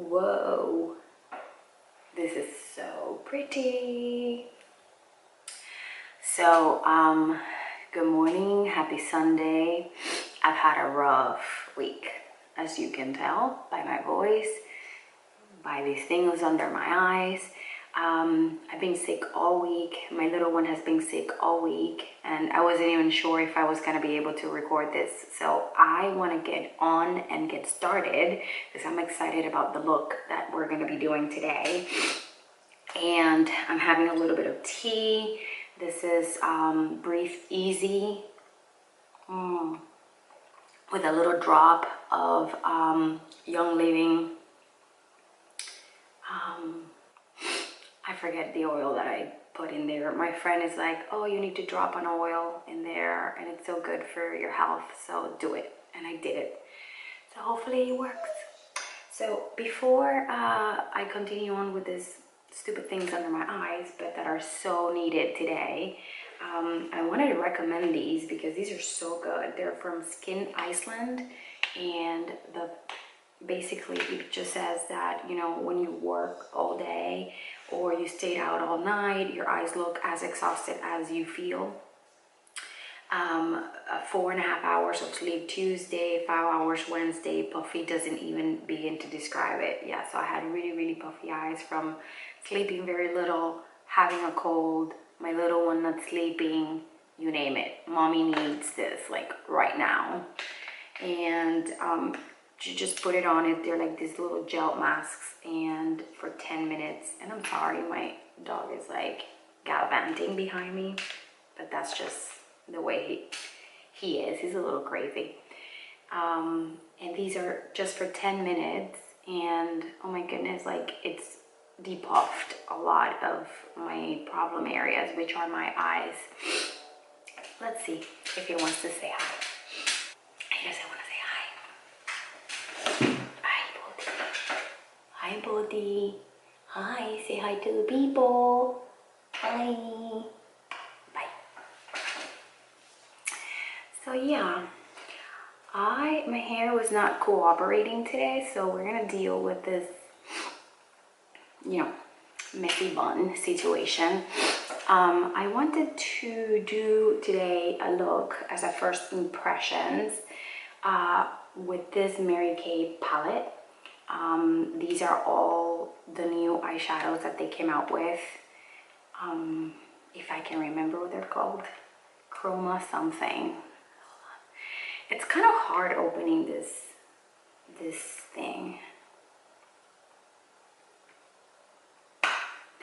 Whoa, this is so pretty. So, good morning, happy Sunday. I've had a rough week, as you can tell by my voice, by these things under my eyes. I've been sick all week. My little one has been sick all week, and I wasn't even sure if I was gonna be able to record this. So I wanna get on and get started because I'm excited about the look that we're gonna be doing today. And I'm having a little bit of tea. This is Breathe Easy with a little drop of Young Living. I forget the oil that I put in there. My friend is like, oh, you need to drop an oil in there and it's so good for your health, so do it. And I did it. So hopefully it works. So before I continue on with this stupid things under my eyes, but that are so needed today, I wanted to recommend these because these are so good. They're from Skin Iceland, and basically it just says that, you know, when you work all day or you stayed out all night, your eyes look as exhausted as you feel. 4.5 hours of sleep Tuesday, 5 hours Wednesday. Puffy doesn't even begin to describe it. Yeah, so I had really puffy eyes from sleeping very little, having a cold, my little one not sleeping, you name it. Mommy needs this like right now. And you just put it on it. They're like these little gel masks, and for 10 minutes. And I'm sorry, my dog is like gallivanting behind me, but that's just the way he is. He's a little crazy. And these are just for 10 minutes, and oh my goodness, like it's depuffed a lot of my problem areas, which are my eyes. Let's see if he wants to say hi. He doesn't want to say hi. Hi, Bodhi. Hi, say hi to the people. Hi. Bye. So yeah, my hair was not cooperating today, so we're gonna deal with this, you know, messy bun situation. I wanted to do today a look as a first impressions with this Mary Kay palette. These are all the new eyeshadows that they came out with. If I can remember what they're called, Chroma something. It's kind of hard opening this thing.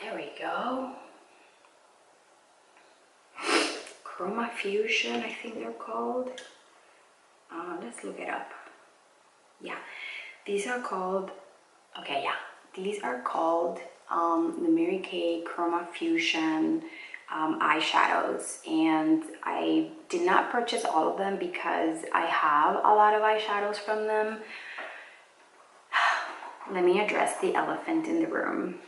There we go. Chromafusion, I think they're called. Let's look it up. Yeah, these are called, okay, yeah, these are called the Mary Kay Chromafusion eyeshadows, and I did not purchase all of them because I have a lot of eyeshadows from them. Let me address the elephant in the room.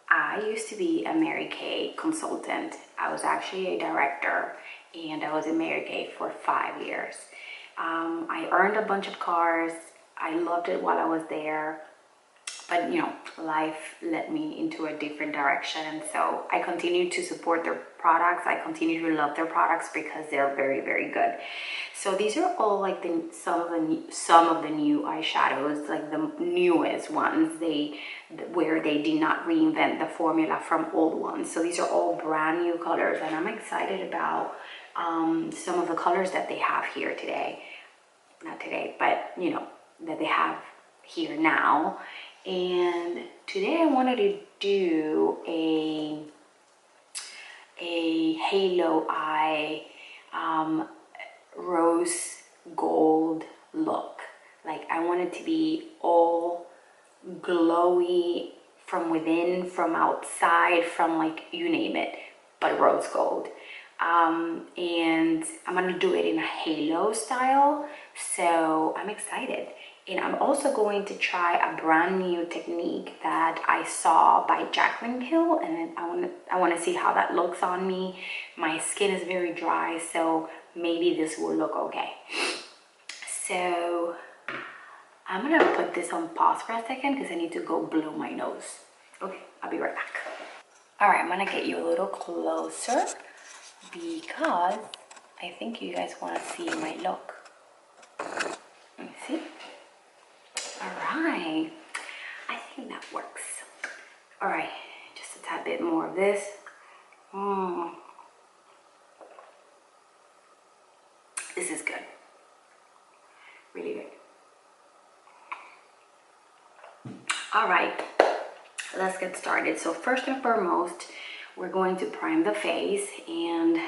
I used to be a Mary Kay consultant. I was actually a director, and I was in Mary Kay for 5 years. I earned a bunch of cards. I loved it while I was there, but you know, life led me into a different direction, and so I continue to support their products. I continue to love their products because they're very good. So these are all like some of the new eyeshadows, like the newest ones. Where they did not reinvent the formula from old ones. So these are all brand new colors, and I'm excited about some of the colors that they have here today. Not today, but you know, that they have here now. And today I wanted to do a halo eye rose gold look. Like I want it to be all glowy from within, from outside, from like you name it, but rose gold. And I'm gonna do it in a halo style, so I'm excited. And I'm also going to try a brand new technique that I saw by Jaclyn Hill, and I want to see how that looks on me. My skin is very dry, so maybe this will look okay. So I'm gonna put this on pause for a second because I need to go blow my nose. Okay, I'll be right back. All right, I'm gonna get you a little closer because I think you guys want to see my look. Let me see. All right, I think that works. All right, just a tad bit more of this. This is good, really good. All right, let's get started. So first and foremost, we're going to prime the face, and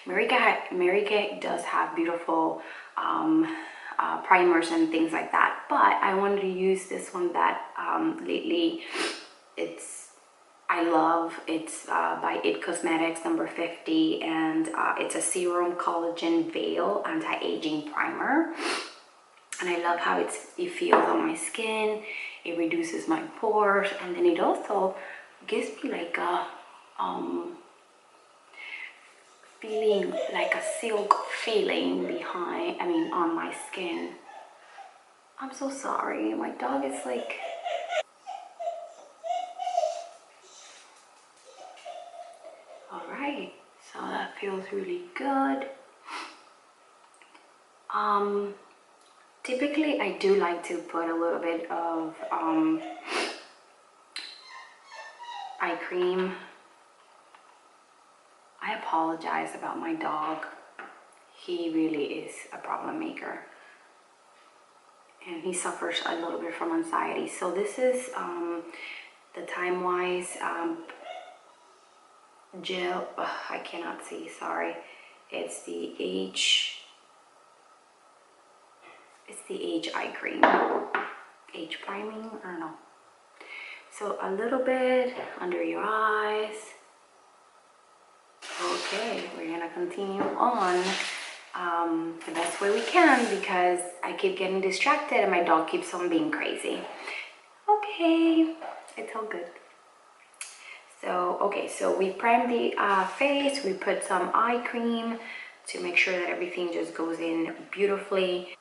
Mary Kay does have beautiful primers and things like that, but I wanted to use this one that lately I love. It's by It Cosmetics, number 50, and it's a Serum Collagen Veil Anti-Aging Primer. And I love how it feels on my skin. It reduces my pores, and then it also gives me like a feeling, like a silk feeling on my skin. I'm so sorry, my dog is like... All right, so that feels really good. Typically I do like to put a little bit of eye cream. I apologize about my dog. He really is a problem maker, and he suffers a little bit from anxiety. So this is the Time Wise gel. I cannot see, sorry. It's the Age eye cream. Age priming, I don't know. So a little bit under your eyes. Okay, we're gonna continue on the best way we can because I keep getting distracted and my dog keeps on being crazy. Okay, it's all good. So, okay, so we primed the face, we put some eye cream to make sure that everything just goes in beautifully.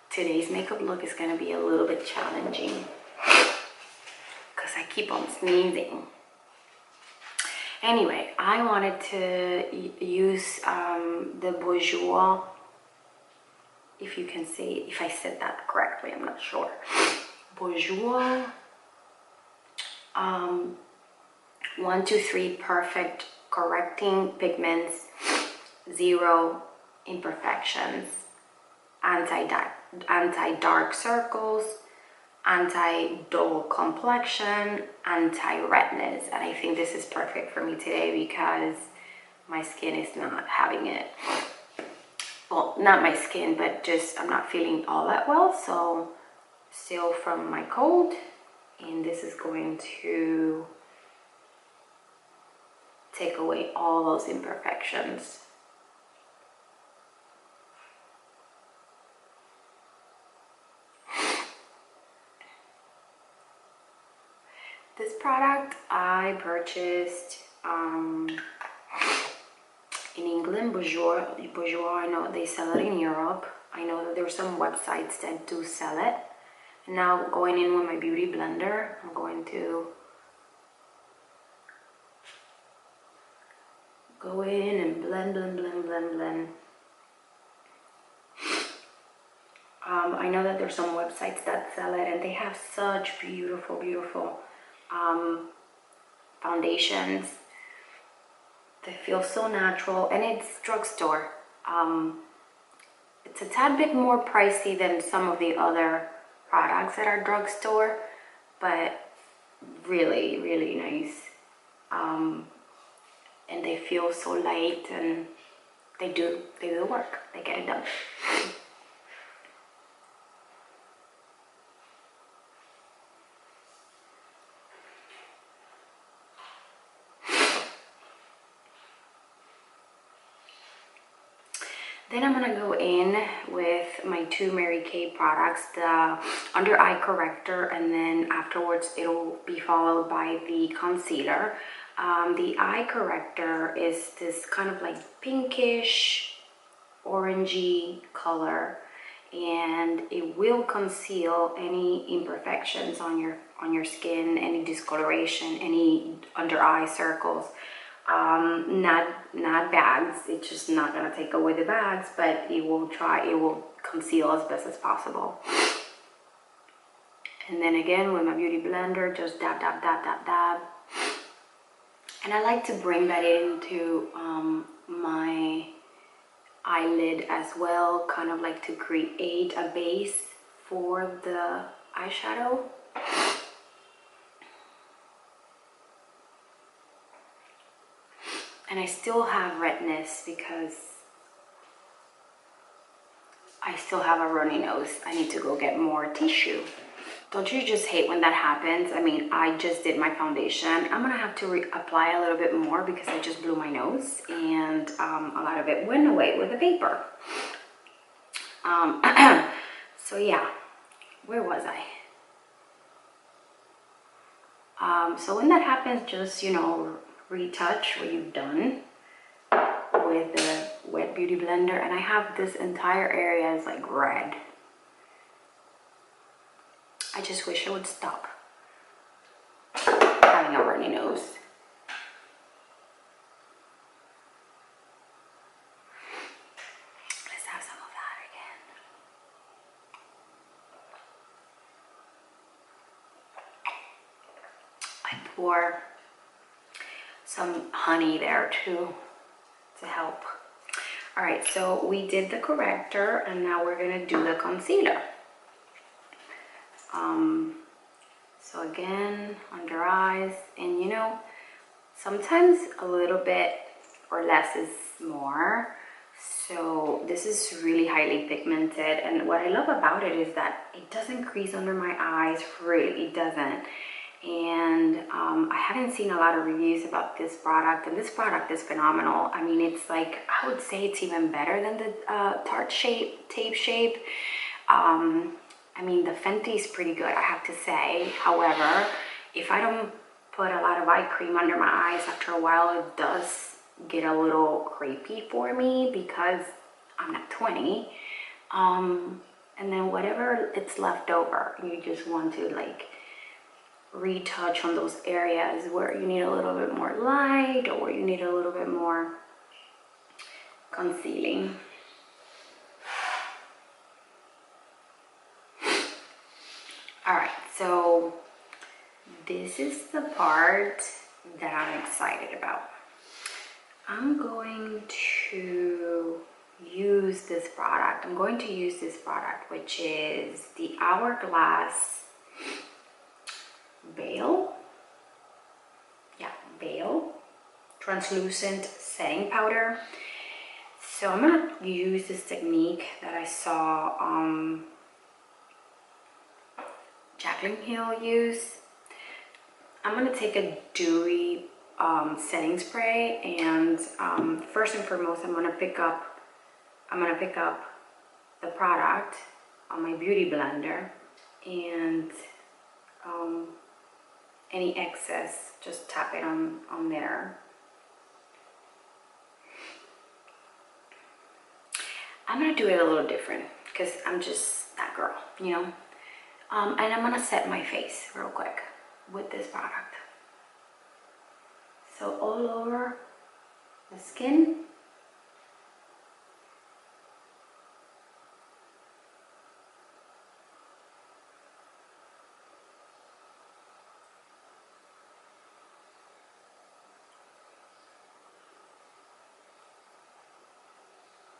Today's makeup look is gonna be a little bit challenging because I keep on sneezing. Anyway, I wanted to use the Bourjois, if you can say, if I said that correctly, I'm not sure. Bourjois 123 Perfect Correcting Pigments, Zero Imperfections, Anti-dark circles, anti-dull complexion, anti-redness. And I think this is perfect for me today because my skin is not having it. Well, not my skin, but just I'm not feeling all that well. So still from my cold, and this is going to take away all those imperfections. This product I purchased in England. Bourjois, I know they sell it in Europe. I know that there's some websites that do sell it. And now going in with my beauty blender, I'm going to go in and blend, blend, blend, blend, blend. I know that there's some websites that sell it, and they have such beautiful, beautiful foundations. They feel so natural, and it's drugstore. It's a tad bit more pricey than some of the other products that are drugstore, but really, really nice. And they feel so light, and they do the work. They get it done. Then I'm gonna go in with my two Mary Kay products, the Under Eye Corrector, and then afterwards it'll be followed by the concealer. The Eye Corrector is this kind of like pinkish, orangey color, and it will conceal any imperfections on your skin, any discoloration, any under eye circles. Not bags. It's just not gonna take away the bags, but it will conceal as best as possible. And then again with my beauty blender, just dab, dab, dab, dab, dab. And I like to bring that into my eyelid as well, kind of like to create a base for the eyeshadow. And I still have redness because I still have a runny nose. I need to go get more tissue. Don't you just hate when that happens? I mean, I just did my foundation. I'm gonna have to apply a little bit more because I just blew my nose and a lot of it went away with the vapor. So yeah, where was I? So when that happens, just, you know, retouch what you've done with the wet beauty blender. And I have this entire area is like red. I just wish I would stop having a runny nose. Let's have some of that again. I pour some honey there too to help. All right, so we did the corrector and now we're gonna do the concealer. So again, under eyes, and you know, sometimes a little bit or less is more. So this is really highly pigmented, and what I love about it is that it doesn't crease under my eyes, really, it doesn't. And I haven't seen a lot of reviews about this product, and this product is phenomenal. I mean, it's like, I would say it's even better than the Tarte Tape Shape. I mean, the Fenty is pretty good, I have to say. However, if I don't put a lot of eye cream under my eyes, after a while it does get a little crepey for me because I'm not 20. And then whatever it's left over, you just want to like retouch on those areas where you need a little bit more light or where you need a little bit more concealing. All right, so this is the part that I'm excited about. I'm going to use this product. I'm going to use this product, which is the Hourglass Beige. Yeah, Beige translucent setting powder. So I'm gonna use this technique that I saw Jaclyn Hill use. I'm gonna take a dewy setting spray, and first and foremost, I'm gonna pick up the product on my beauty blender, and any excess, just tap it on there. I'm gonna do it a little different because I'm just that girl, you know. And I'm gonna set my face real quick with this product. So all over the skin.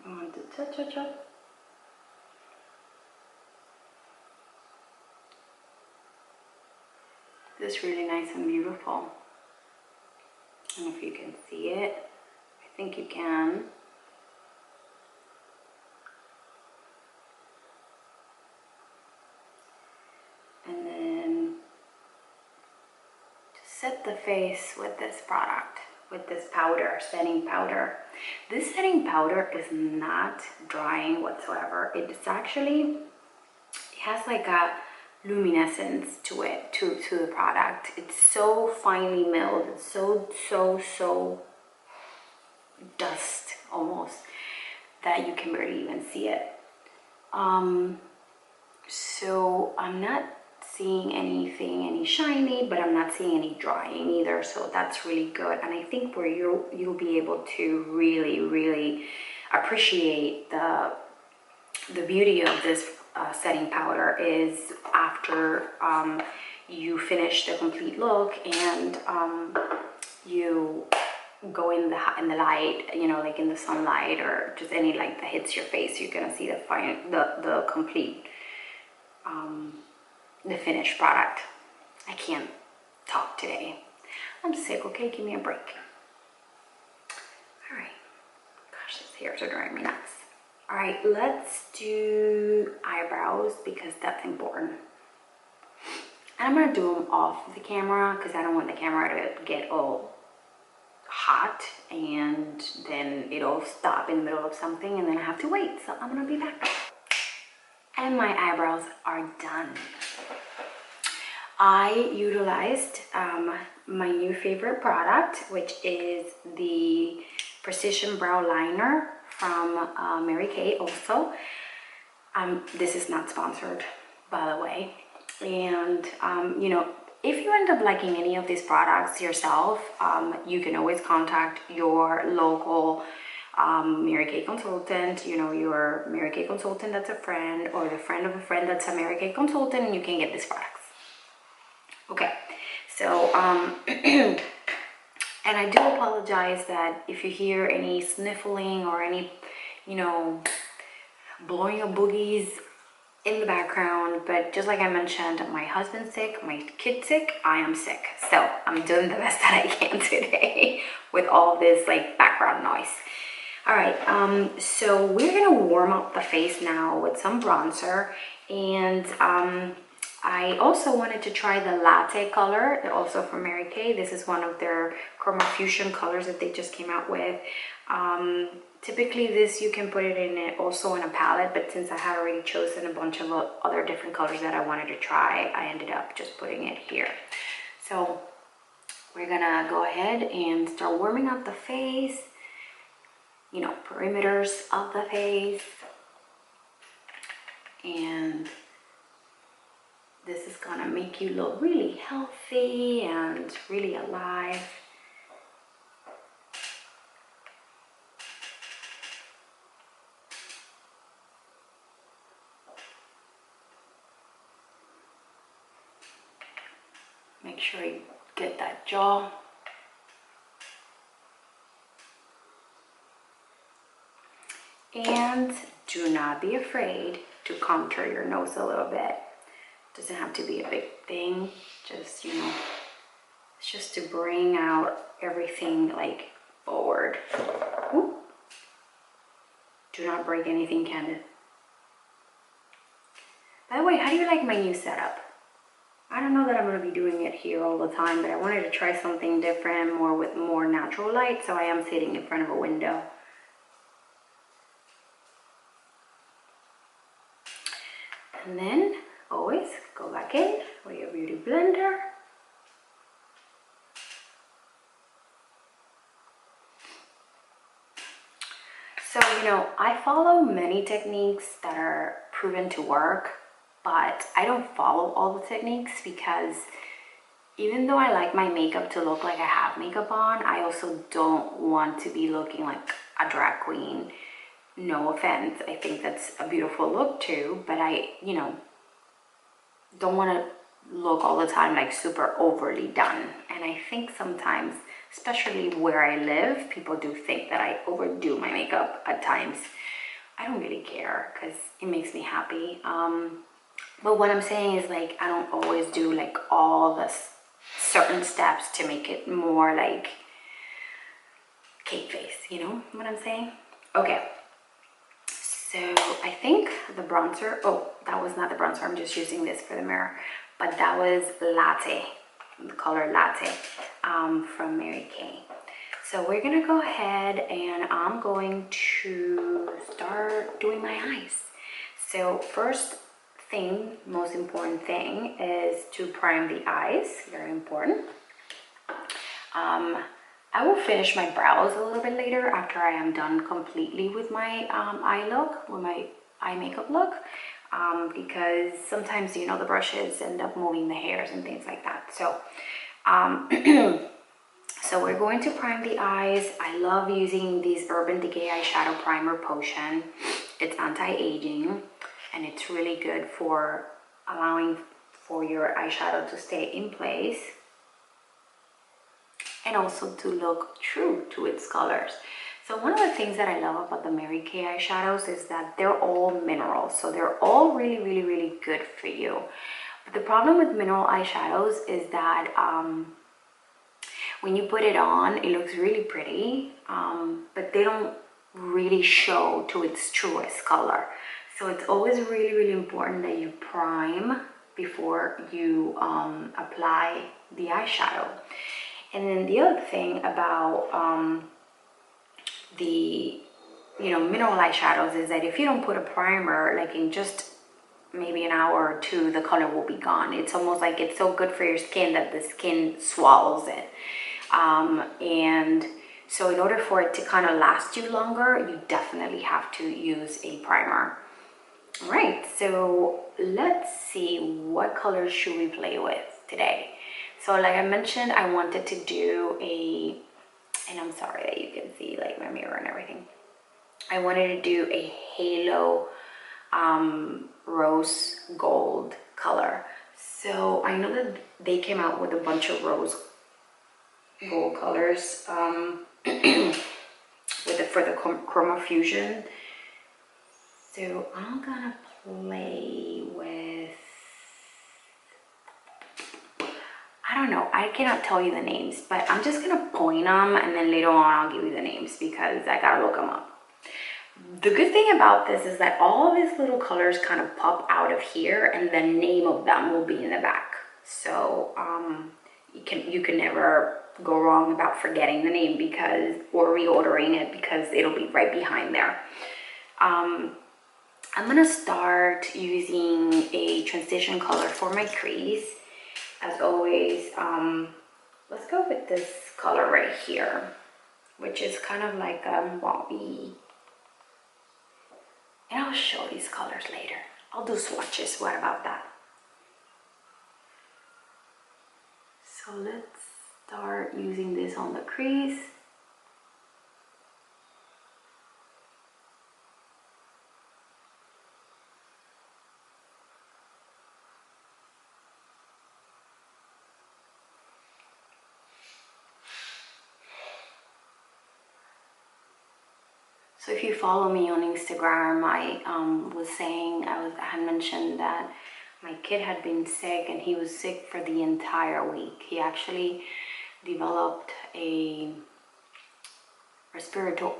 I want to touch up. This is really nice and beautiful. I don't know if you can see it. I think you can. And then just set the face with this product, with this powder, setting powder. This setting powder is not drying whatsoever. It's actually, it has like a luminescence to it, to the product. It's so finely milled, it's so dust almost that you can barely even see it. So I'm not seeing any shiny, but I'm not seeing any drying either, so that's really good. And I think where you'll be able to really appreciate the beauty of this setting powder is after you finish the complete look and you go in the light, you know, like in the sunlight or just any light that hits your face, you're gonna see the complete the finished product. I can't talk today. I'm sick, okay? Give me a break. All right. Gosh, this hairs are driving me nuts. All right, let's do eyebrows because that's important. And I'm gonna do them off the camera because I don't want the camera to get all hot and then it'll stop in the middle of something and then I have to wait. So I'm gonna be back. And my eyebrows are done. I utilized my new favorite product, which is the Precision Brow Liner from Mary Kay also. This is not sponsored, by the way. And, you know, if you end up liking any of these products yourself, you can always contact your local Mary Kay consultant, you know, your Mary Kay consultant that's a friend or the friend of a friend that's a Mary Kay consultant, and you can get these products. Okay, so, and I do apologize that if you hear any sniffling or any, you know, blowing of boogies in the background, but just like I mentioned, my husband's sick, my kid's sick, I am sick. So I'm doing the best that I can today with all this like background noise. All right, so we're gonna warm up the face now with some bronzer, and I also wanted to try the latte color, also from Mary Kay. This is one of their Chromafusion colors that they just came out with. Typically this, you can put it in also in a palette, but since I had already chosen a bunch of other different colors that I wanted to try, I ended up just putting it here. So we're gonna go ahead and start warming up the face, you know, perimeters of the face. And this is gonna make you look really healthy and really alive. Make sure you get that jaw. And do not be afraid to contour your nose a little bit. Doesn't have to be a big thing, just, you know, it's just to bring out everything like forward. Ooh. Do not break anything, Candice. By the way, how do you like my new setup? I don't know that I'm going to be doing it here all the time, but I wanted to try something different, more with more natural light, so I am sitting in front of a window. And then always go back in with your beauty blender. So, you know, I follow many techniques that are proven to work, but I don't follow all the techniques because even though I like my makeup to look like I have makeup on, I also don't want to be looking like a drag queen. No offense, I think that's a beautiful look too, but I, you know, don't want to look all the time like super overly done. And I think sometimes, especially where I live, people do think that I overdo my makeup at times. I don't really care because it makes me happy. But what I'm saying is, like, I don't always do like all the certain steps to make it more like cake face, you know what I'm saying? Okay. So I think the bronzer, oh, that was not the bronzer, I'm just using this for the mirror, but that was Latte, the color Latte from Mary Kay. So we're gonna go ahead and I'm going to start doing my eyes. So first thing, most important thing is to prime the eyes, very important. I will finish my brows a little bit later after I am done completely with my eye look, with my eye makeup look, because sometimes, you know, the brushes end up moving the hairs and things like that. So so we're going to prime the eyes. I love using this Urban Decay Eyeshadow Primer Potion. It's anti-aging, and it's really good for allowing for your eyeshadow to stay in place and also to look true to its colors. So one of the things that I love about the Mary Kay eyeshadows is that they're all minerals. So they're all really, really, really good for you. But the problem with mineral eyeshadows is that when you put it on, it looks really pretty, but they don't really show to its truest color. So it's always really, really important that you prime before you apply the eyeshadow. And then the other thing about the mineral eyeshadows is that if you don't put a primer, like in just maybe an hour or two, the color will be gone. It's almost like it's so good for your skin that the skin swallows it. And so in order for it to kind of last you longer, you definitely have to use a primer. All right, so let's see, what colors should we play with today? So like I mentioned, I wanted to do and I'm sorry that you can see like my mirror and everything. I wanted to do a halo rose gold color. So I know that they came out with a bunch of rose gold colors for the Chromafusion. So I'm gonna play with, I don't know, I cannot tell you the names, but I'm just gonna point them and then later on I'll give you the names because I gotta look them up. The good thing about this is that all of these little colors kind of pop out of here and the name of them will be in the back. So you can never go wrong about forgetting the name or reordering it because it'll be right behind there. I'm gonna start using a transition color for my crease. As always, let's go with this color right here, which is kind of like a mauvey. And I'll show these colors later. I'll do swatches, what about that? So let's start using this on the crease. So if you follow me on Instagram, I had mentioned that my kid had been sick and he was sick for the entire week. He actually developed a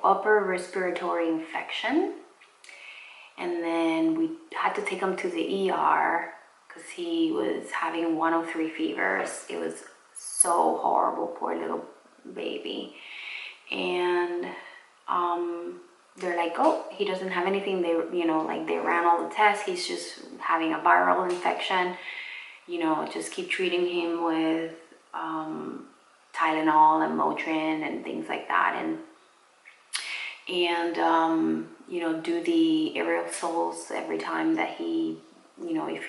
upper respiratory infection. And then we had to take him to the ER because he was having 103 fevers. It was so horrible, poor little baby. And they're like, oh, he doesn't have anything. They ran all the tests. He's just having a viral infection. Just keep treating him with Tylenol and Motrin and things like that. And do the aerosols every time that he, if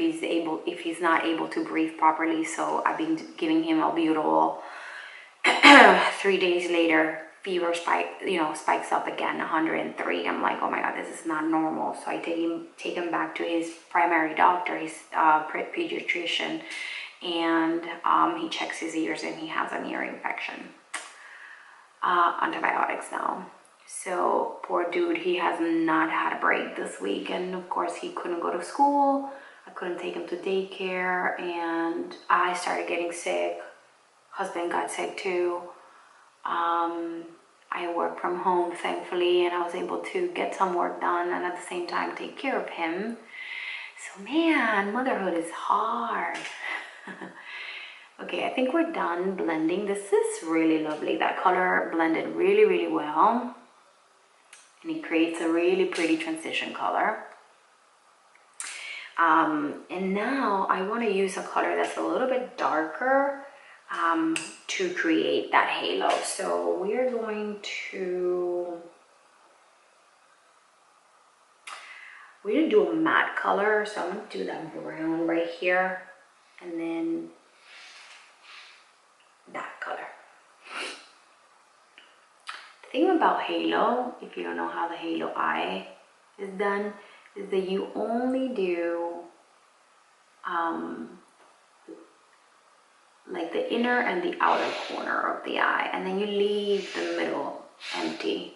he's not able to breathe properly. So I've been giving him albuterol. 3 days later, fever spikes up again, 103. I'm like, oh my God, this is not normal. So I take him back to his primary doctor, his pediatrician, and he checks his ears and he has an ear infection. Antibiotics now. So poor dude, he has not had a break this week, and of course he couldn't go to school. I couldn't take him to daycare, and I started getting sick. Husband got sick too. I work from home, thankfully, and I was able to get some work done and at the same time take care of him. So man, motherhood is hard. Okay, I think we're done blending. This is really lovely. That color blended really, really well. And it creates a really pretty transition color. And now I want to use a color that's a little bit darker to create that halo. So we're going to we're gonna do a matte color, so I'm gonna do that brown right here, and then that color. The thing about halo, if you don't know how the halo eye is done, is that you only do like the inner and the outer corner of the eye, and then you leave the middle empty.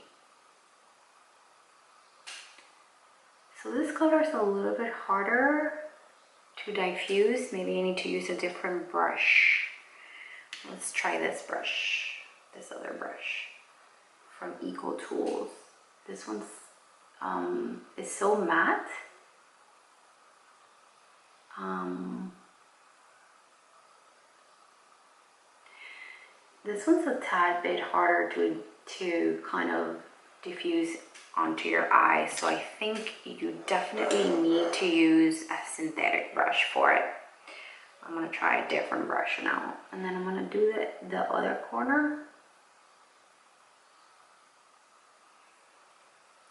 So this color is a little bit harder to diffuse. Maybe I need to use a different brush. Let's try this brush, this other brush from Eco Tools. This one's is so matte. This one's a tad bit harder to kind of diffuse onto your eye, so I think you definitely need to use a synthetic brush for it. I'm gonna try a different brush now, and then I'm gonna do the other corner.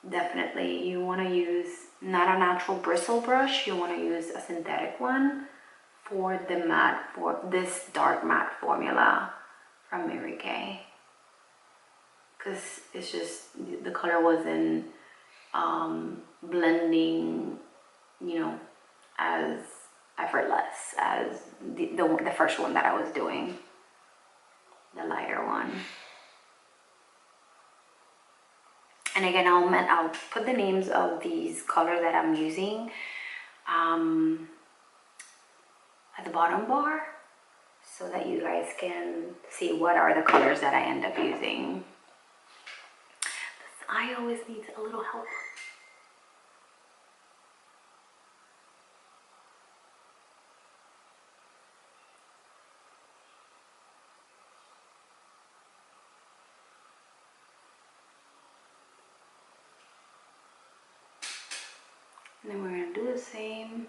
Definitely you want to use not a natural bristle brush, you want to use a synthetic one for the matte, for this dark matte formula from Mary Kay, because it's just the color wasn't blending, you know, as effortless as the first one that I was doing, the lighter one. And again, I'll put the names of these colors that I'm using at the bottom bar, so that you guys can see what are the colors that I end up using. This eye always needs a little help. And then we're going to do the same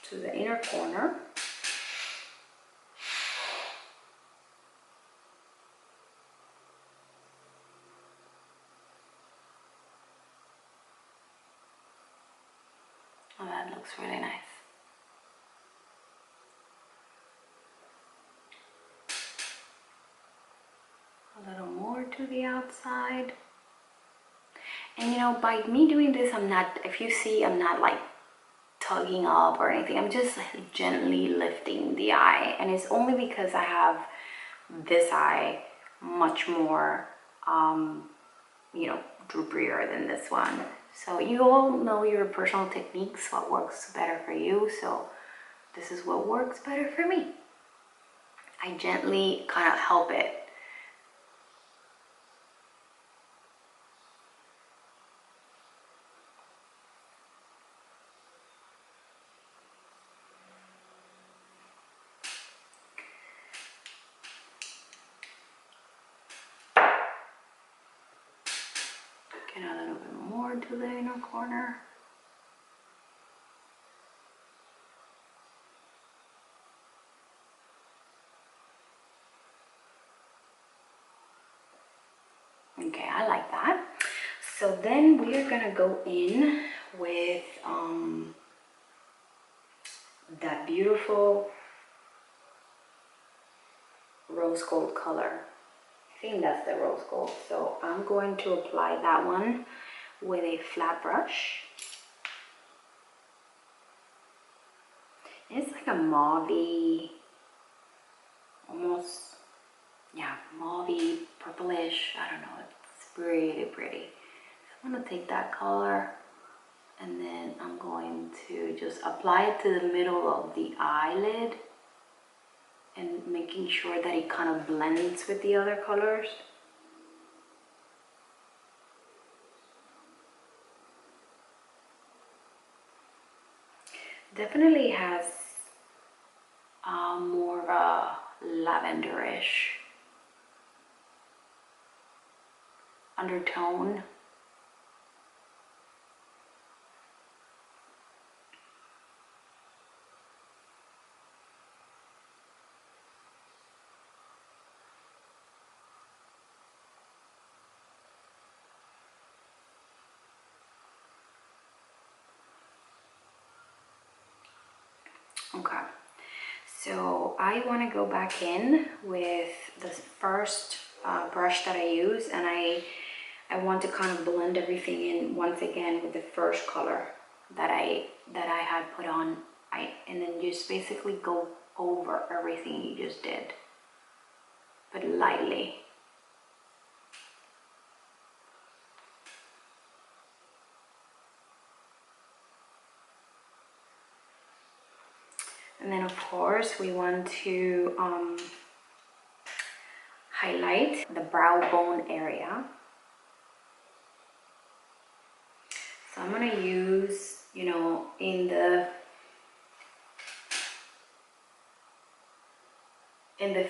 to the inner corner. Oh, that looks really nice. A little more to the outside. And you know, by me doing this, I'm not, if you see, I'm not like tugging up or anything. I'm just gently lifting the eye, and it's only because I have this eye much more you know, droopier than this one. So you all know your personal techniques, what works better for you. So this is what works better for me. I gently kind of help it. Get a little bit more to the inner corner. Okay, I like that. So then we are gonna go in with that beautiful rose gold color. I think that's the rose gold. So I'm going to apply that one with a flat brush. It's like a mauvey, almost, yeah, mauvey, purplish. I don't know, it's really pretty. So I'm gonna take that color, and then I'm going to just apply it to the middle of the eyelid, and making sure that it kind of blends with the other colors. Definitely has more of a lavenderish undertone. Okay, so I want to go back in with the first brush that I use, and I want to kind of blend everything in once again with the first color that I had put on. And then just basically go over everything you just did, but lightly. And then of course we want to highlight the brow bone area. So I'm going to use, you know, in the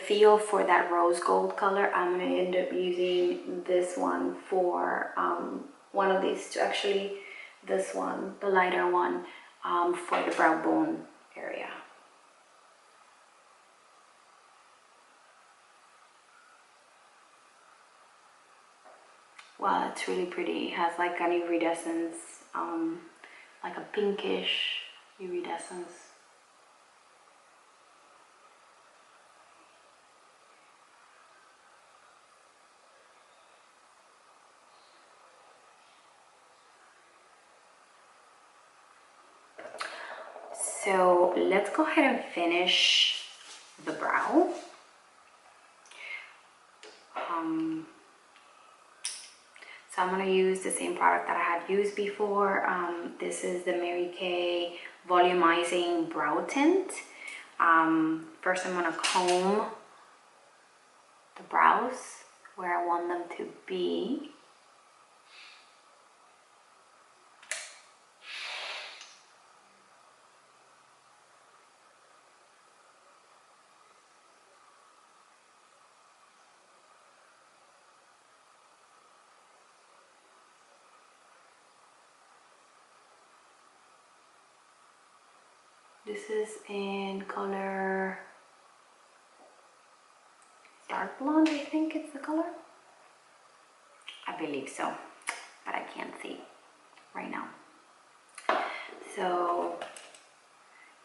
feel for that rose gold color, I'm going to end up using this one for one of these two, actually this one, the lighter one, for the brow bone area. Wow, it's really pretty. It has like an iridescence, like a pinkish iridescence. So let's go ahead and finish the brow. So I'm going to use the same product that I had used before. This is the Mary Kay Volumizing Brow Tint. First I'm going to comb the brows where I want them to be. This is in color dark blonde, I think it's the color. I believe so, but I can't see right now. So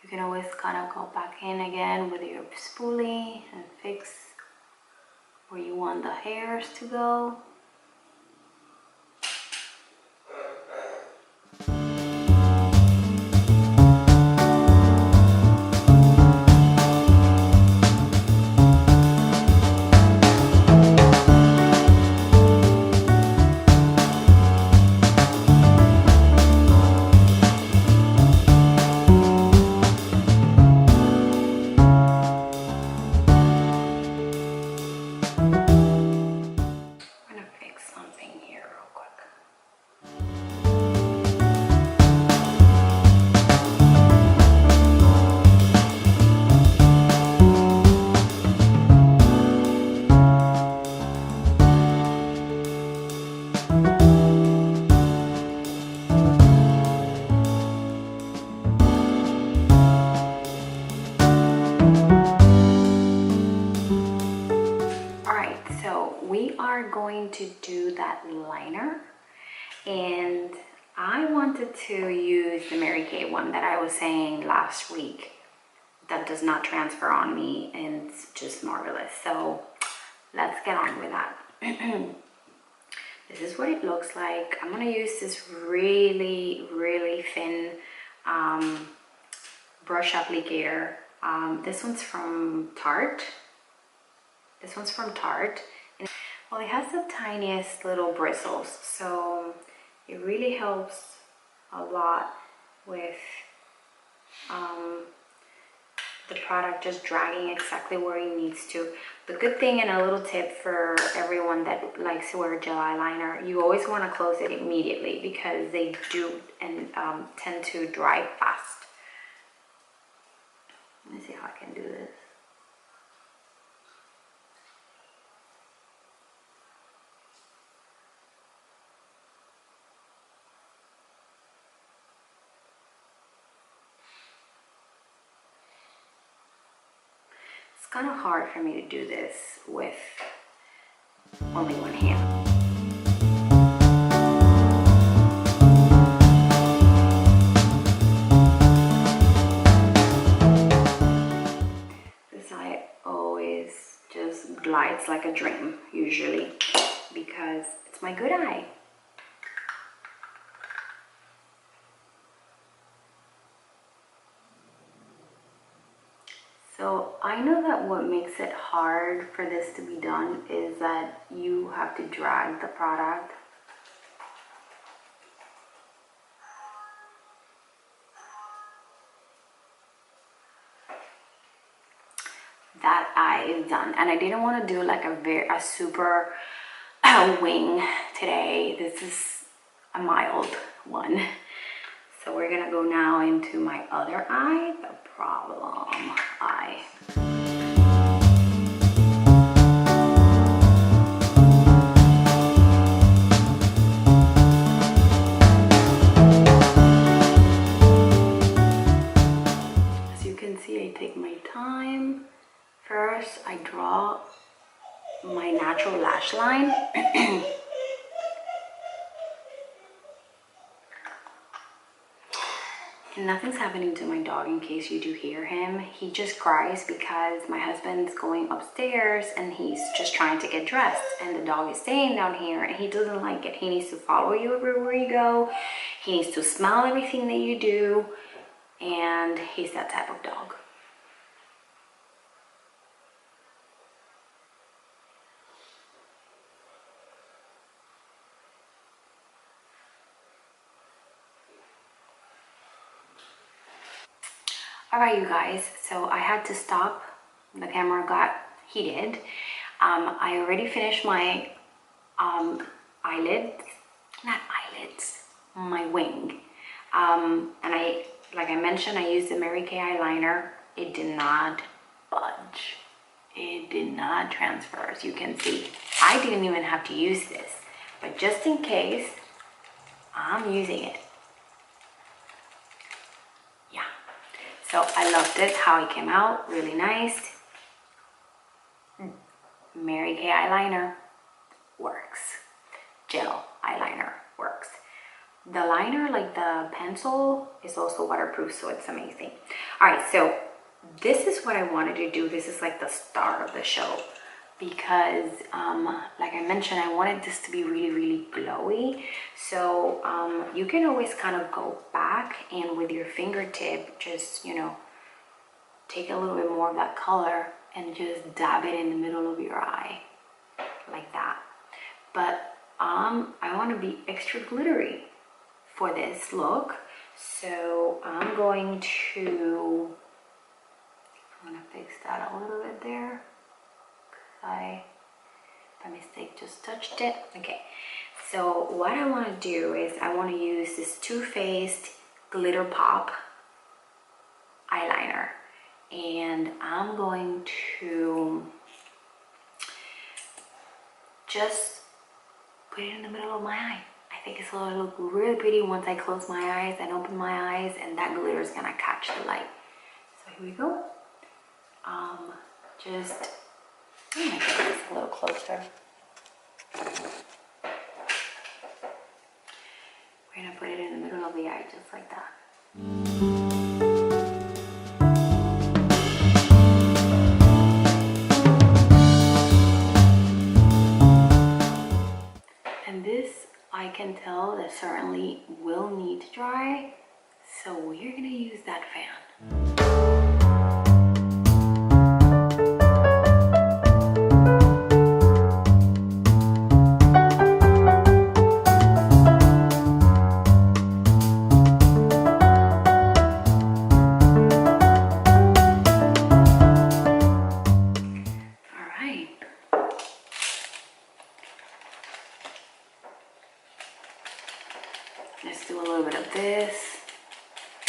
you can always kind of go back in again with your spoolie and fix where you want the hairs to go. To do that liner, and I wanted to use the Mary Kay one that I was saying last week that does not transfer on me and it's just marvelous. So let's get on with that. This is what it looks like. I'm going to use this really thin brush applicator. This one's from Tarte. Well, it has the tiniest little bristles, so it really helps a lot with the product just dragging exactly where it needs to. The good thing and a little tip for everyone that likes to wear gel eyeliner, you always want to close it immediately because they do and tend to dry fast. Let me see how I can do this. It's kind of hard for me to do this with only one hand. that's like a dream usually, because it's my good eye. So I know that what makes it hard for this to be done is that you have to drag the product. That eye is done, and I didn't want to do like a super wing today. This is a mild one. So we're gonna go now into my other eye, the problem eye. As you can see, I take my time. First, I draw my natural lash line. And nothing's happening to my dog, in case you do hear him. He just cries because my husband's going upstairs and he's just trying to get dressed, and the dog is staying down here and he doesn't like it. He needs to follow you everywhere you go. He needs to smell everything that you do, and he's that type of dog. All right, you guys, so I had to stop. The camera got heated. I already finished my eyelids, not eyelids, my wing. And like I mentioned, I used the Mary Kay eyeliner. It did not budge. It did not transfer, as you can see. I didn't even have to use this, but just in case, I'm using it. So I loved it, how it came out, really nice. Mary Kay eyeliner works. Gel eyeliner works. The liner, like the pencil, is also waterproof, so it's amazing. All right, so this is what I wanted to do. This is like the star of the show, because like I mentioned, I wanted this to be really, really glowy. So you can always kind of go back and with your fingertip, just, you know, take a little bit more of that color and just dab it in the middle of your eye, like that. But I want to be extra glittery for this look. So I'm going to fix that a little bit there. I, by mistake, just touched it. Okay, so what I want to do is I want to use this Too Faced Glitter Pop eyeliner, and I'm going to just put it in the middle of my eye. I think it's going to look really pretty once I close my eyes and open my eyes, and that glitter is going to catch the light. So here we go. Just I'm gonna get this a little closer. We're gonna put it in the middle of the eye, just like that. And this, I can tell that certainly will need to dry, so we're gonna use that fan. Let's do a little bit of this.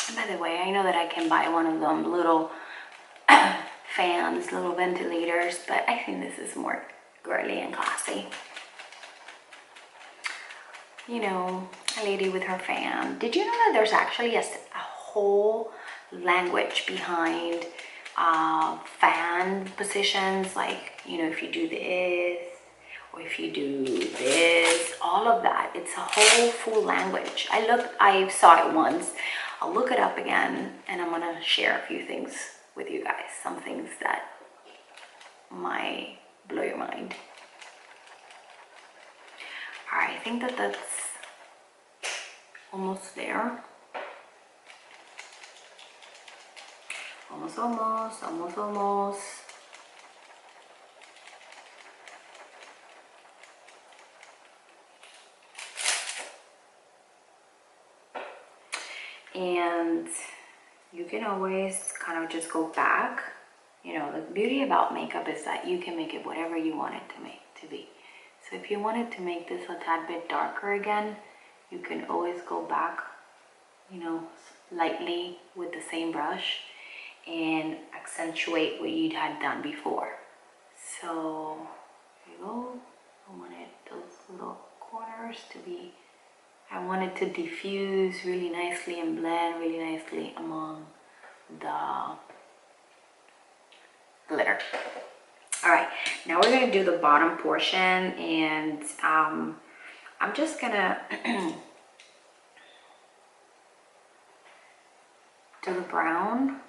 And by the way, I know that I can buy one of them little fans, little ventilators, but I think this is more girly and classy. You know, a lady with her fan. Did you know that there's actually a whole language behind fan positions? Like, you know, if you do this, or if you do this, all of that. It's a whole full language. I saw it once. I'll look it up again, and I'm gonna share a few things with you guys. Some things that my blow your mind. All right, I think that that's almost there. Almost. And you can always kind of just go back. You know, the beauty about makeup is that you can make it whatever you want it to be. So if you wanted to make this a tad bit darker again, you can always go back, you know, lightly with the same brush and accentuate what you had done before. So there you go. I wanted those little corners to be, I wanted to diffuse really nicely and blend really nicely among the glitter. All right, now we're gonna do the bottom portion, and I'm just gonna do the brown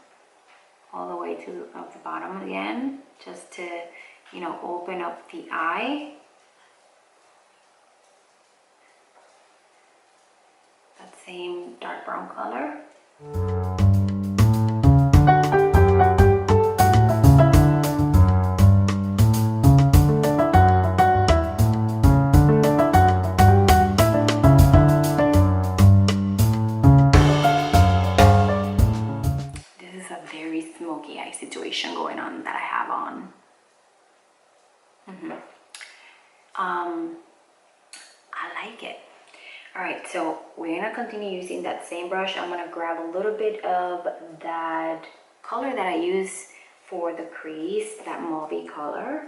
all the way to the bottom again, just to, you know, open up the eye. That same dark brown color. Situation going on that I have on. I like it. All right, so we're gonna continue using that same brush. I'm gonna grab a little bit of that color that I use for the crease, that mauvey color.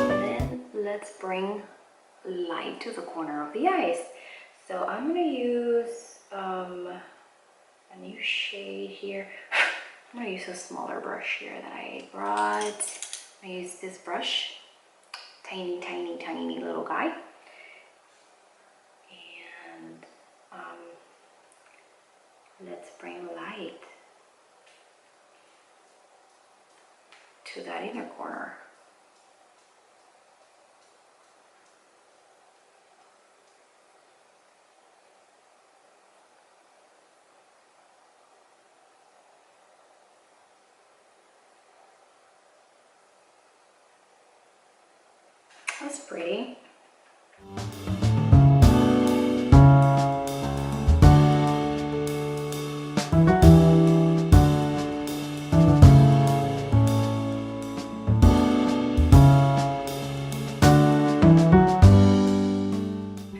And then let's bring light to the corner of the eyes. So I'm gonna use a new shade here. I'm gonna use a smaller brush here that I brought. I'm gonna use this brush, tiny little guy. And let's bring light to that inner corner. That's pretty.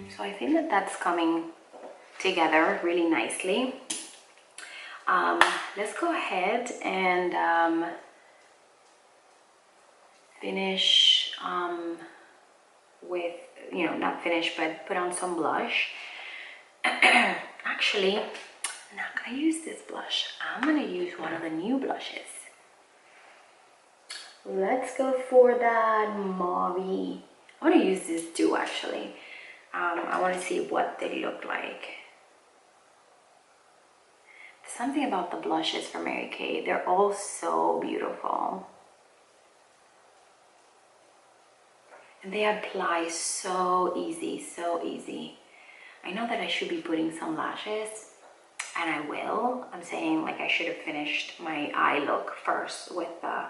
So I think that that's coming together really nicely. Let's go ahead and finish with, you know, not finish, but put on some blush. Actually, I'm not gonna use this blush. I'm gonna use one of the new blushes. Let's go for that mauve. I want to use this too, actually. I want to see what they look like. Something about the blushes from Mary Kay. They're all so beautiful. And they apply so easy, so easy. I know that I should be putting some lashes, and I will. I'm saying, like, I should have finished my eye look first with the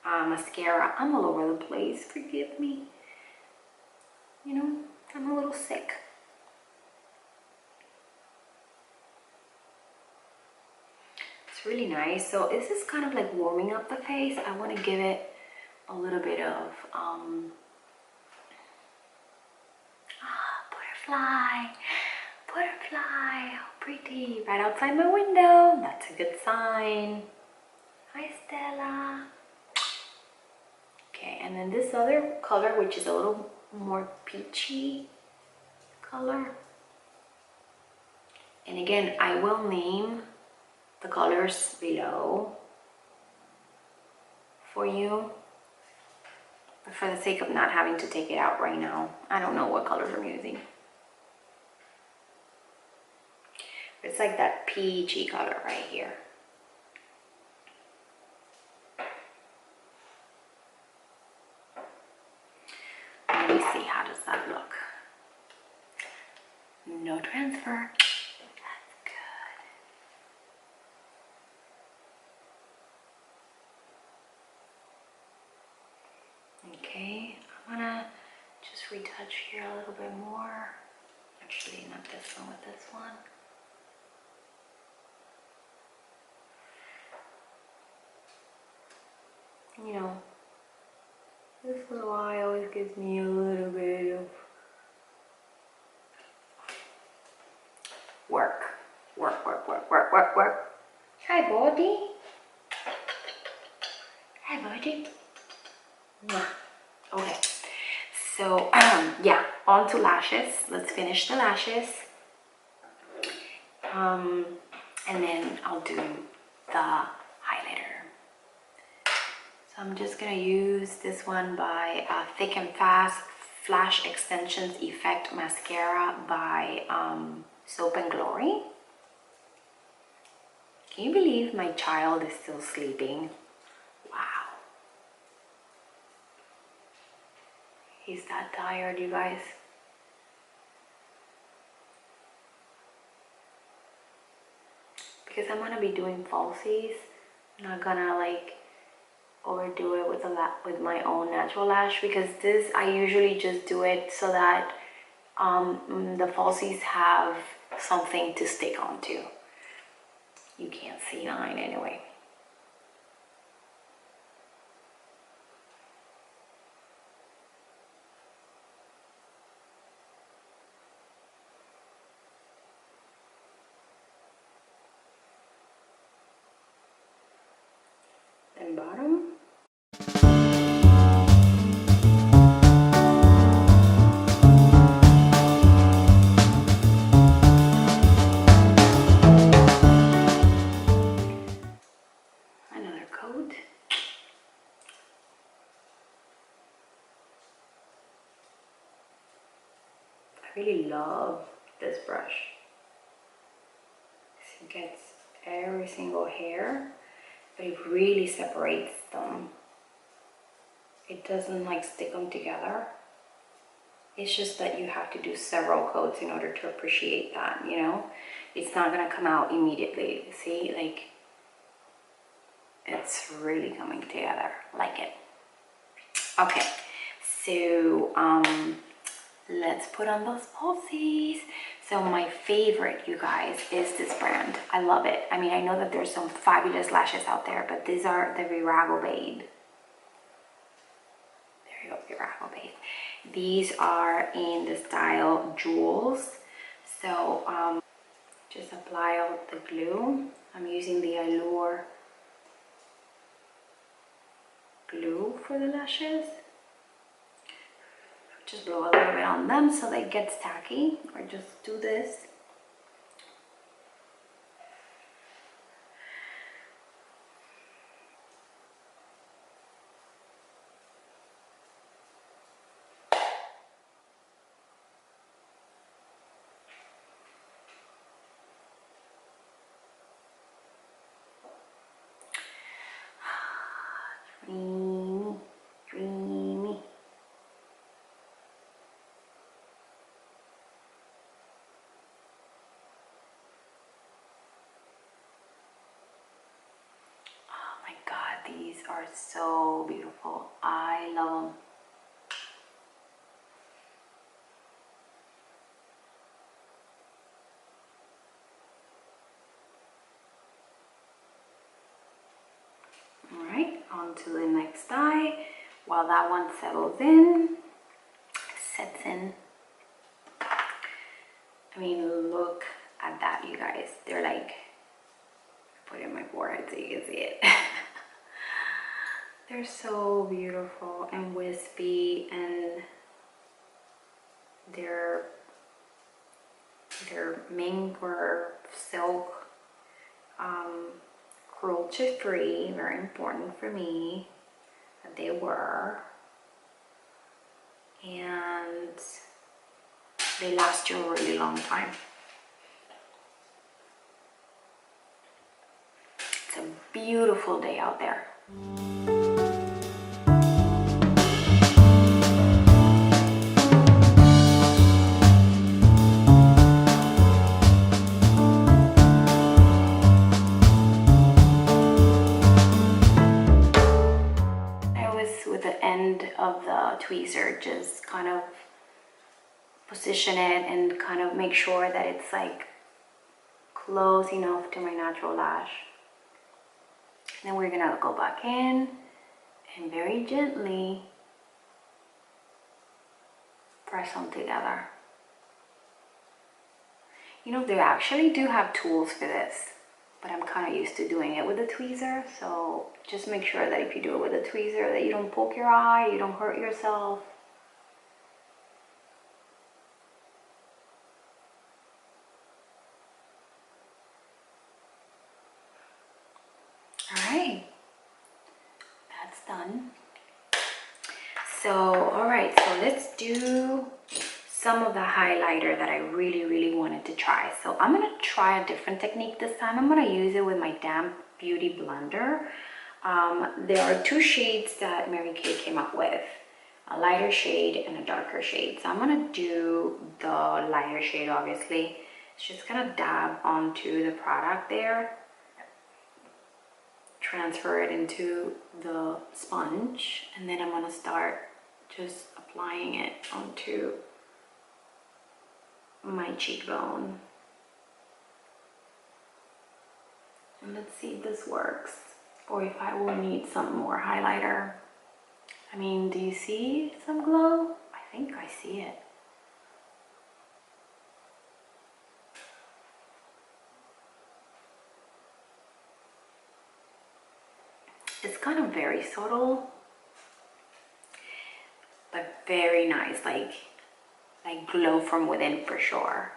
mascara. I'm all over the place, forgive me. You know, I'm a little sick. It's really nice. So this is kind of like warming up the face. I want to give it a little bit of butterfly, how pretty, right outside my window. That's a good sign. Hi, Stella. Okay, and then this other color, which is a little more peachy color. And again, I will name the colors below for you, but for the sake of not having to take it out right now, I don't know what colors I'm using. It's like that peachy color right here. Let me see, how does that look? No transfer. That's good. Okay, I'm gonna just retouch here a little bit more. Actually, not this one, with this one. You know, this little eye always gives me a little bit of work. Work. Hi, buddy. Hi, buddy. Mwah. Okay, so yeah, on to lashes. Let's finish the lashes. And then I'll do the highlighter. So I'm just gonna use this one by Thick and Fast Flash Extensions Effect Mascara by Soap and Glory. Can you believe my child is still sleeping? Wow. He's that tired, you guys. Because I'm gonna be doing falsies. I'm not gonna like overdo it with my own natural lash, because this I usually just do it so that the falsies have something to stick onto. You can't see mine anyway. And bottom. Another coat. I really love this brush. It gets every single hair, but it really separates them. It doesn't like stick them together. It's just that you have to do several coats in order to appreciate that, you know? It's not gonna come out immediately. See, like, it's really coming together, like it. Okay, so let's put on those falsies. So my favorite, you guys, is this brand. I love it. I mean, I know that there's some fabulous lashes out there, but these are the Virago Beige. There you go, Virago Beige. These are in the style Jewels. So just apply all the glue. I'm using the Allure glue for the lashes. Just blow a little bit on them so they get tacky, or just do this. Dreamy, dreamy. Oh my God, these are so beautiful. I love them. Alright, on to the next eye. While that one settles in, sets in. I mean, look at that, you guys. They're like, put it in my forehead so you can see it. They're so beautiful and wispy, and they're mink or silk, cruelty free. Very important for me that they were, and they last you a really long time. beautiful day out there. With the end of the tweezer, just kind of position it and kind of make sure that it's like close enough to my natural lash. Then we're gonna go back in and very gently press them together. You know, they actually do have tools for this, but I'm kind of used to doing it with a tweezer, so just make sure that if you do it with a tweezer that you don't poke your eye, you don't hurt yourself. Alright, that's done. So, alright, so let's do some of the highlighter that I really wanted to try. So I'm gonna try a different technique this time. I'm gonna use it with my damp beauty blender. There are two shades that Mary Kay came up with, a lighter shade and a darker shade. So I'm gonna do the lighter shade, obviously. It's just gonna dab onto the product there, transfer it into the sponge, and then I'm gonna start just applying it onto my cheekbone. And let's see if this works, or if I will need some more highlighter. I mean, do you see some glow? I think I see it. It's kind of very subtle, but very nice, like glow from within for sure.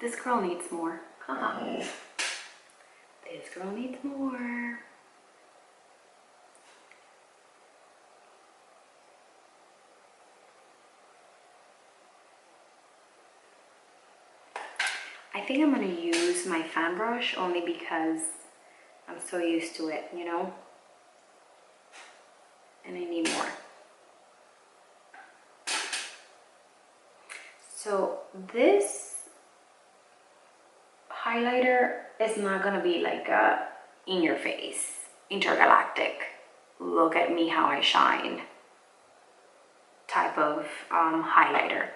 This girl needs more. Haha. This girl needs more. I think I'm gonna use my fan brush only because I'm so used to it, you know? And I need more. So this highlighter is not gonna be like a in your face, intergalactic, look at me how I shine type of highlighter.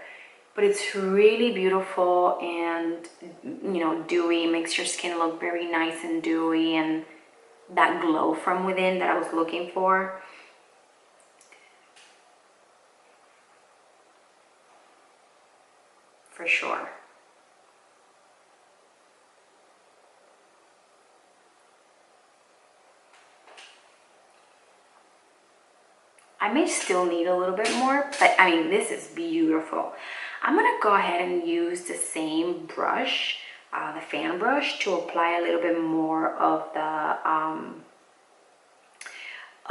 But it's really beautiful and, you know, dewy, makes your skin look very nice and dewy, and that glow from within that I was looking for. For sure. I may still need a little bit more, but I mean, this is beautiful. I'm gonna go ahead and use the same brush, the fan brush, to apply a little bit more of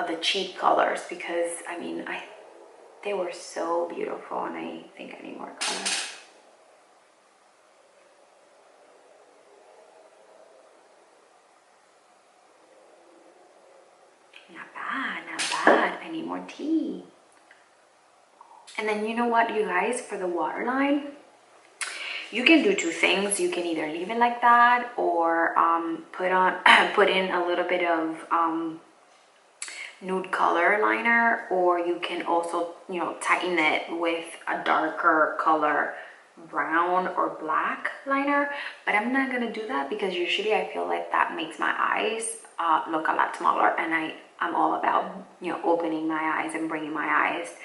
the cheek colors, because I mean, they were so beautiful, and I think I need more color. Not bad, not bad. I need more tea. And then you know what, you guys, for the waterline, you can do two things. You can either leave it like that, or put in a little bit of nude color liner, or you can also, you know, tighten it with a darker color, brown or black liner. But I'm not gonna do that because usually I feel like that makes my eyes look a lot smaller, and I'm all about, you know, opening my eyes and bringing my eyes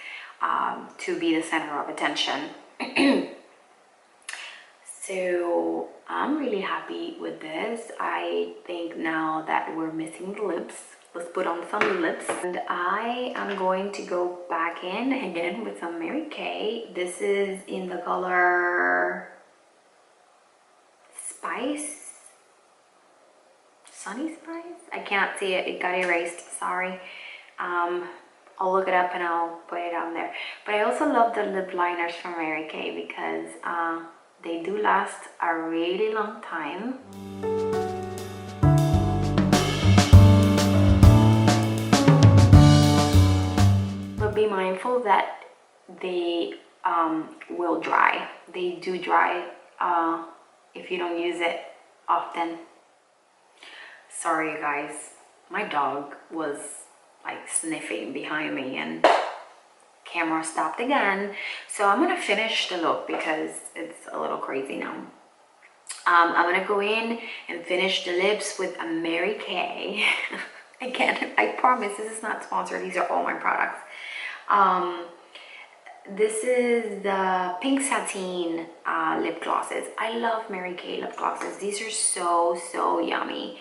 to be the center of attention. So I'm really happy with this. I think now that we're missing the lips, let's put on some lips. And I am going to go back in again with some Mary Kay. This is in the color Spice, Sunny Spice. I cannot see it, it got erased, sorry. I'll look it up and I'll put it on there. But I also love the lip liners from Mary Kay because they do last a really long time. But be mindful that they will dry. They do dry if you don't use it often. Sorry you guys, my dog was like sniffing behind me and camera stopped again. So I'm gonna finish the look because it's a little crazy now. I'm gonna go in and finish the lips with a Mary Kay. Again, I promise this is not sponsored, these are all my products. This is the Pink Sateen lip glosses. I love Mary Kay lip glosses. These are so yummy.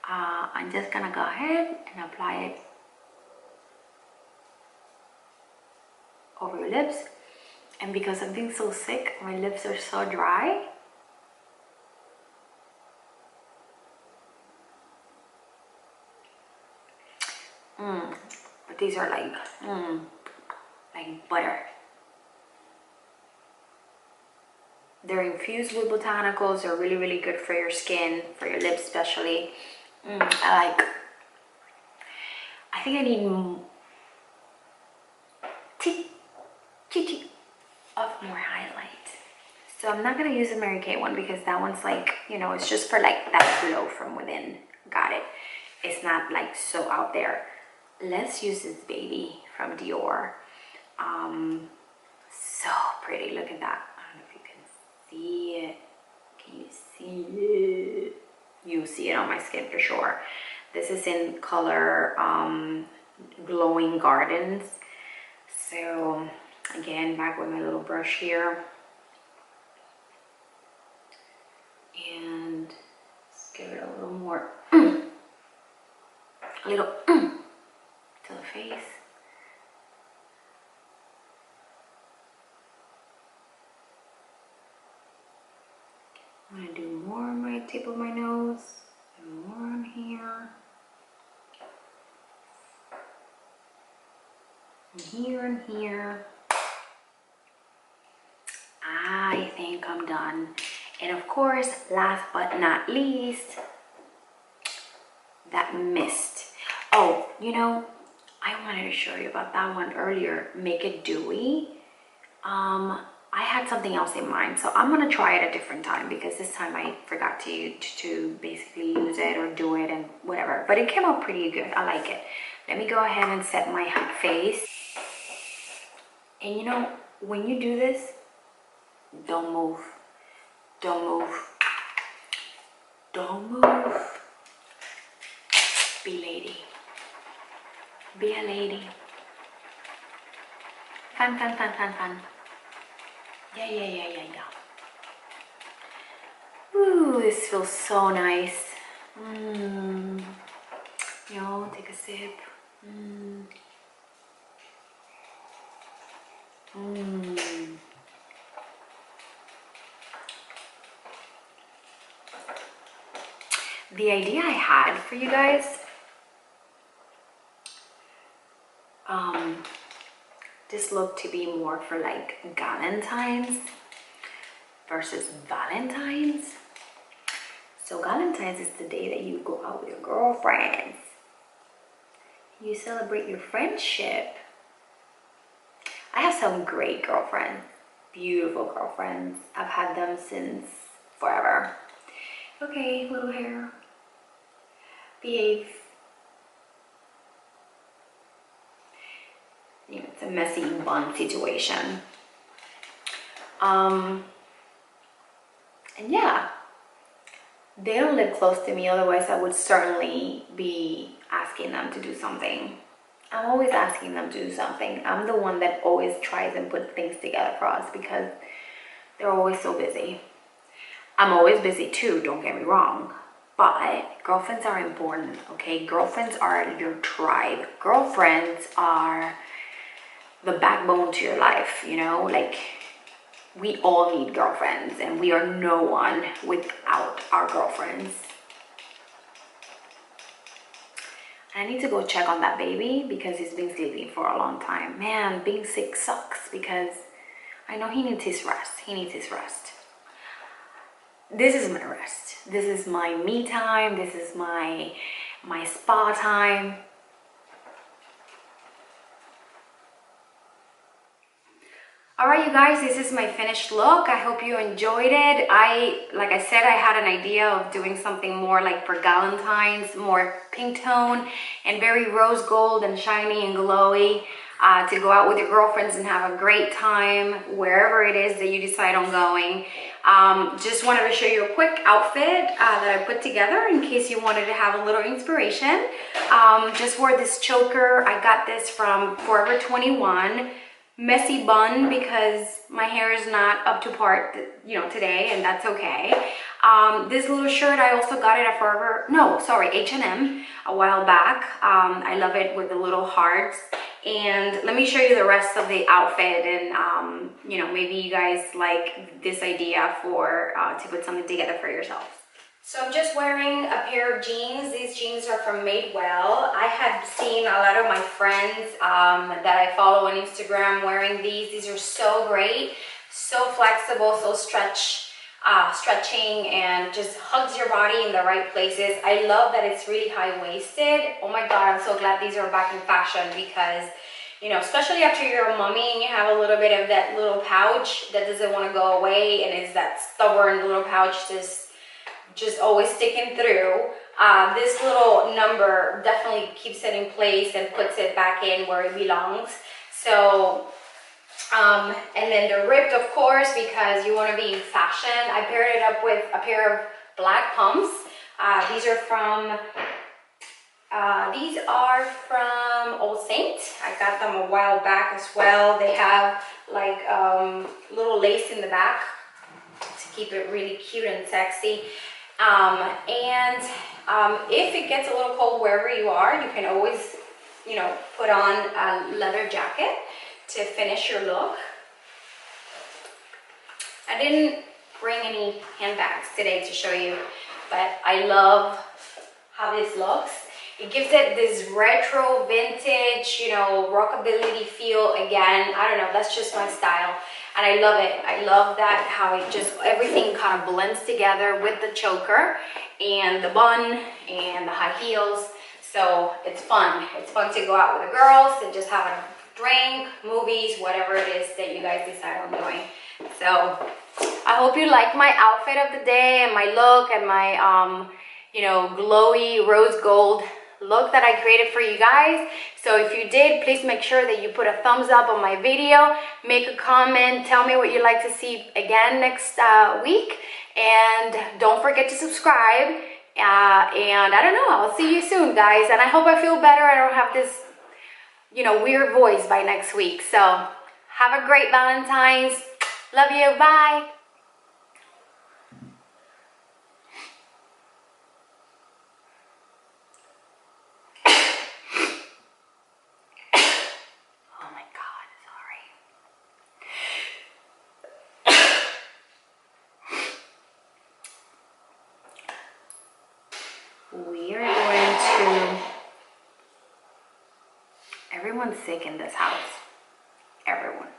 I'm just gonna go ahead and apply it over your lips. And because I'm being so sick, my lips are so dry. But these are like butter. They're infused with botanicals. They're really good for your skin, for your lips especially. I think I need of more highlight. So I'm not gonna use the Mary Kay one because that one's like, you know, it's just for like that glow from within. Got it. It's not like so out there. Let's use this baby from Dior. So pretty. Look at that. I don't know if you can see it. Can you see it? You see it on my skin for sure. This is in color Glowing Gardens. So again, back with my little brush here. And let's give it a little more, a little to the face. I'm gonna do more on my tip of my nose and more on here. And here and here. I think I'm done. And of course, last but not least, that mist. Oh, you know, I wanted to show you about that one earlier. Make it dewy. I had something else in mind, so I'm gonna try it a different time because this time I forgot to basically use it or do it and whatever. But it came out pretty good. I like it. Let me go ahead and set my face. And you know, when you do this, don't move. Don't move. Don't move. Be lady. Be a lady. Fun, fun, fun, fun, fun. Yeah. Ooh, this feels so nice. You know, take a sip. The idea I had for you guys, this look to be more for like Galentine's versus Valentine's. So Galentine's is the day that you go out with your girlfriends. You celebrate your friendship. I have some great girlfriends, beautiful girlfriends. I've had them since forever. Okay, little hair. Behave. You know, it's a messy bun situation. And yeah, they don't live close to me, otherwise I would certainly be asking them to do something. I'm always asking them to do something. I'm the one that always tries and puts things together for us because they're always so busy. I'm always busy too, don't get me wrong. But girlfriends are important, okay? Girlfriends are your tribe. Girlfriends are the backbone to your life, you know? Like, we all need girlfriends and we are no one without our girlfriends. I need to go check on that baby because he's been sleeping for a long time. Man, being sick sucks because I know he needs his rest. He needs his rest. This is my rest. This is my me time. This is my spa time. All right, you guys, this is my finished look. I hope you enjoyed it. Like I said, I had an idea of doing something more like for Galentine's, more pink tone and very rose gold and shiny and glowy, to go out with your girlfriends and have a great time wherever it is that you decide on going. Just wanted to show you a quick outfit that I put together in case you wanted to have a little inspiration. Just wore this choker. I got this from Forever 21. Messy bun because my hair is not up to par, you know, today, and that's okay. This little shirt, I also got it at H&M a while back. I love it with the little hearts. And let me show you the rest of the outfit, and you know, maybe you guys like this idea for to put something together for yourselves. So I'm just wearing a pair of jeans. These jeans are from Madewell. I had seen a lot of my friends that I follow on Instagram wearing these. These are so great, so flexible, so stretching, and just hugs your body in the right places. I love that it's really high-waisted. Oh my God, I'm so glad these are back in fashion because, you know, especially after you're a mommy and you have a little bit of that little pouch that doesn't want to go away, and it's that stubborn little pouch just always sticking through. This little number definitely keeps it in place and puts it back in where it belongs. So, and then the ripped, of course, because you want to be in fashion. I paired it up with a pair of black pumps. These are from Old Saint. I got them a while back as well. They have like little lace in the back to keep it really cute and sexy. If it gets a little cold wherever you are, you can always, you know, put on a leather jacket to finish your look. I didn't bring any handbags today to show you, but I love how this looks. It gives it this retro, vintage, you know, rockabilly feel again. I don't know, that's just my style. And I love it. I love that how it just, everything kind of blends together with the choker and the bun and the high heels. So it's fun. It's fun to go out with the girls and just have a drink, movies, whatever it is that you guys decide on doing. So I hope you like my outfit of the day and my look and my, you know, glowy rose gold look that I created for you guys. So if you did, please make sure that you put a thumbs up on my video, make a comment, tell me what you'd like to see again next week, and don't forget to subscribe. And I don't know, I'll see you soon, guys, and I hope I feel better. I don't have this, you know, weird voice by next week. So have a great Valentine's. Love you. Bye. We are going to, everyone's sick in this house, everyone.